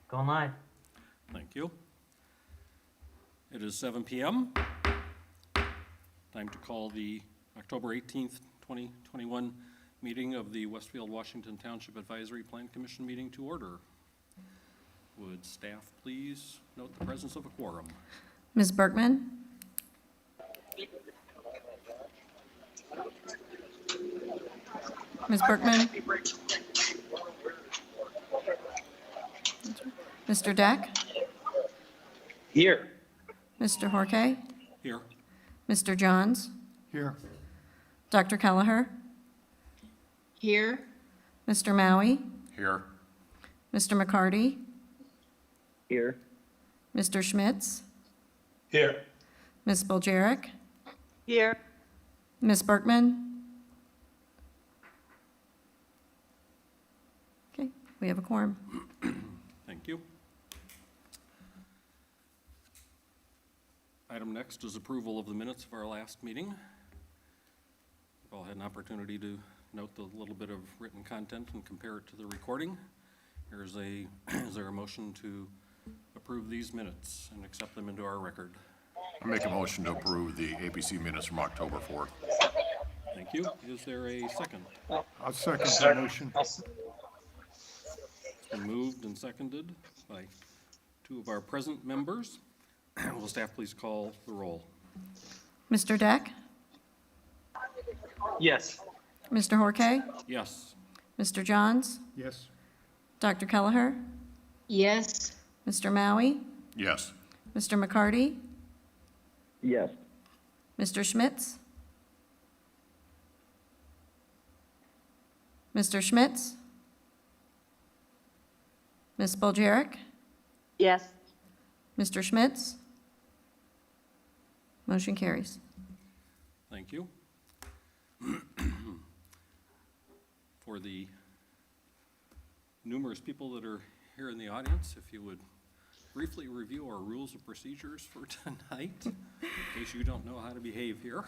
Going live. Thank you. It is 7 p.m. Time to call the October 18th, 2021 meeting of the Westfield, Washington Township Advisory Plan Commission meeting to order. Would staff please note the presence of a quorum? Ms. Bergman? Ms. Bergman? Mr. Deck? Here. Mr. Horkay? Here. Mr. Johns? Here. Dr. Kelleher? Here. Mr. Maui? Here. Mr. McCarty? Here. Mr. Schmitz? Here. Ms. Boljeric? Here. Ms. Bergman? Okay, we have a quorum. Thank you. Item next is approval of the minutes of our last meeting. We've all had an opportunity to note the little bit of written content and compare it to the recording. Is there a motion to approve these minutes and accept them into our record? I make a motion to approve the APC minutes from October 4th. Thank you. Is there a second? I'll second the motion. It's been moved and seconded by two of our present members. Will staff please call the roll? Mr. Deck? Yes. Mr. Horkay? Yes. Mr. Johns? Yes. Dr. Kelleher? Yes. Mr. Maui? Yes. Mr. McCarty? Yes. Mr. Schmitz? Mr. Schmitz? Ms. Boljeric? Yes. Mr. Schmitz? Motion carries. Thank you. For the numerous people that are here in the audience, if you would briefly review our rules of procedures for tonight, in case you don't know how to behave here.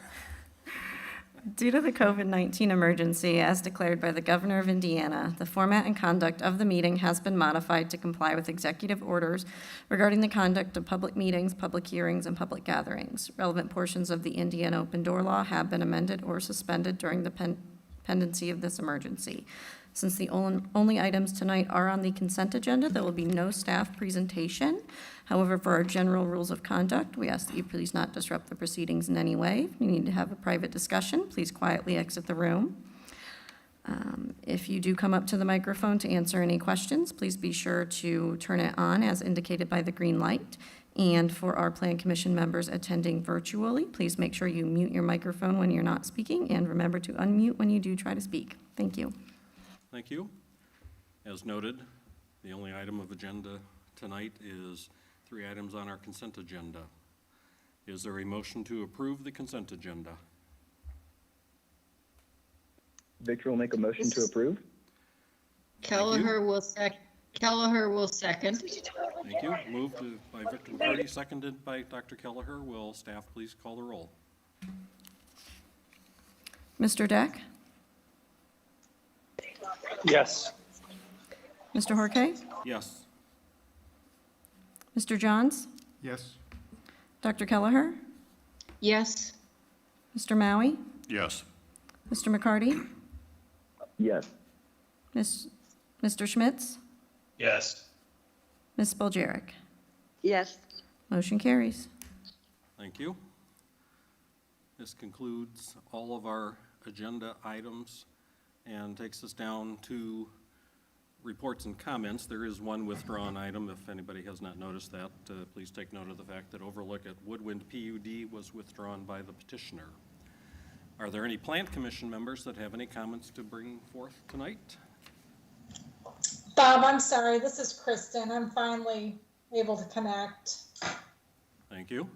Due to the COVID-19 emergency as declared by the Governor of Indiana, the format and conduct of the meeting has been modified to comply with executive orders regarding the conduct of public meetings, public hearings, and public gatherings. Relevant portions of the Indiana Open Door Law have been amended or suspended during the pendency of this emergency. Since the only items tonight are on the consent agenda, there will be no staff presentation. However, for our general rules of conduct, we ask that you please not disrupt the proceedings in any way. If you need to have a private discussion, please quietly exit the room. If you do come up to the microphone to answer any questions, please be sure to turn it on as indicated by the green light. And for our Plan Commission members attending virtually, please make sure you mute your microphone when you're not speaking and remember to unmute when you do try to speak. Thank you. Thank you. As noted, the only item of agenda tonight is 3 items on our consent agenda. Is there a motion to approve the consent agenda? Victor will make a motion to approve. Kelleher will second. Thank you. Moved by Victor McCarty, seconded by Dr. Kelleher. Will staff please call the roll? Mr. Deck? Yes. Mr. Horkay? Yes. Mr. Johns? Yes. Dr. Kelleher? Yes. Mr. Maui? Yes. Mr. McCarty? Yes. Mr. Schmitz? Yes. Ms. Boljeric? Yes. Motion carries. Thank you. This concludes all of our agenda items and takes us down to reports and comments. There is one withdrawn item. If anybody has not noticed that, please take note of the fact that Overlook at Woodwind PUD was withdrawn by the petitioner. Are there any Plant Commission members that have any comments to bring forth tonight? Bob, I'm sorry. This is Kristen. I'm finally able to connect. Thank you.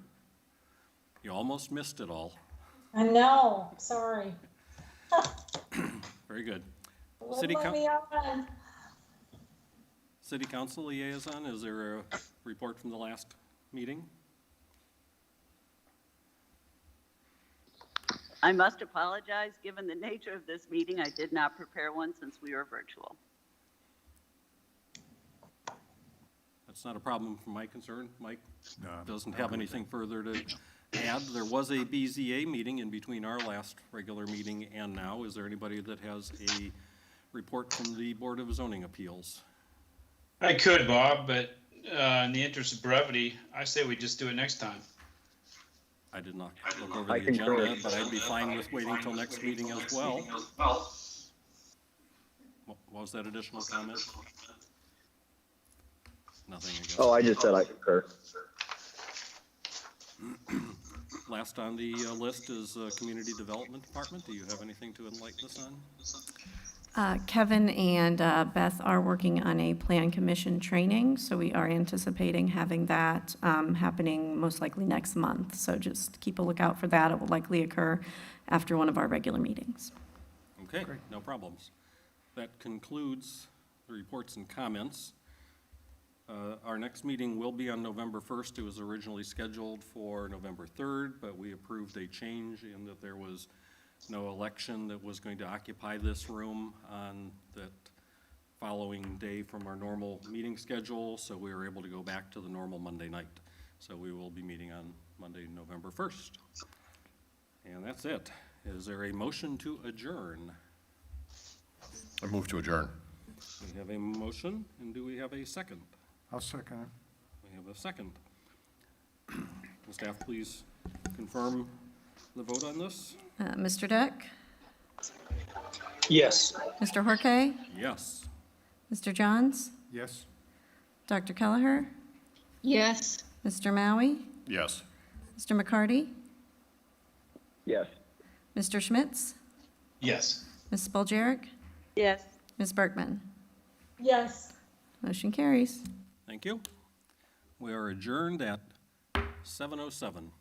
You almost missed it all. I know. Sorry. Very good. Wouldn't let me on. City Council Liaison, is there a report from the last meeting? I must apologize. Given the nature of this meeting, I did not prepare one since we were virtual. That's not a problem from my concern. Mike No, doesn't have anything further to add. There was a BZA meeting in between our last regular meeting and now. Is there anybody that has a report from the Board of Zoning Appeals? I could, Bob, but in the interest of brevity, I say we just do it next time. I did not look over I the concur. agenda, but I'd be fine with waiting till next meeting as well. What was that additional comment? Nothing, I guess. Oh, I just said I concur. Last on the list is Community Development Department. Do you have anything to enlighten us on? Kevin and Beth are working on a plan commission training, so we are anticipating having that happening most likely next month. So just keep a lookout for that. It will likely occur after one of our regular meetings. Okay, no problems. That concludes the reports and comments. Our next meeting will be on November 1st. It was originally scheduled for November 3rd, but we approved a change in that there was no election that was going to occupy this room on that following day from our normal meeting schedule, so we were able to go back to the normal Monday night. So we will be meeting on Monday, November 1st. And that's it. Is there a motion to adjourn? I move to adjourn. We have a motion, and do we have a second? I'll second it. We have a second. Will staff please confirm the vote on this? Mr. Deck? Yes. Mr. Horkay? Yes. Mr. Johns? Yes. Dr. Kelleher? Yes. Mr. Maui? Yes. Mr. McCarty? Yes. Mr. Schmitz? Yes. Ms. Spoljarek? Yes. Ms. Bergman? Yes. Motion carries. Thank you. We are adjourned at 7:07.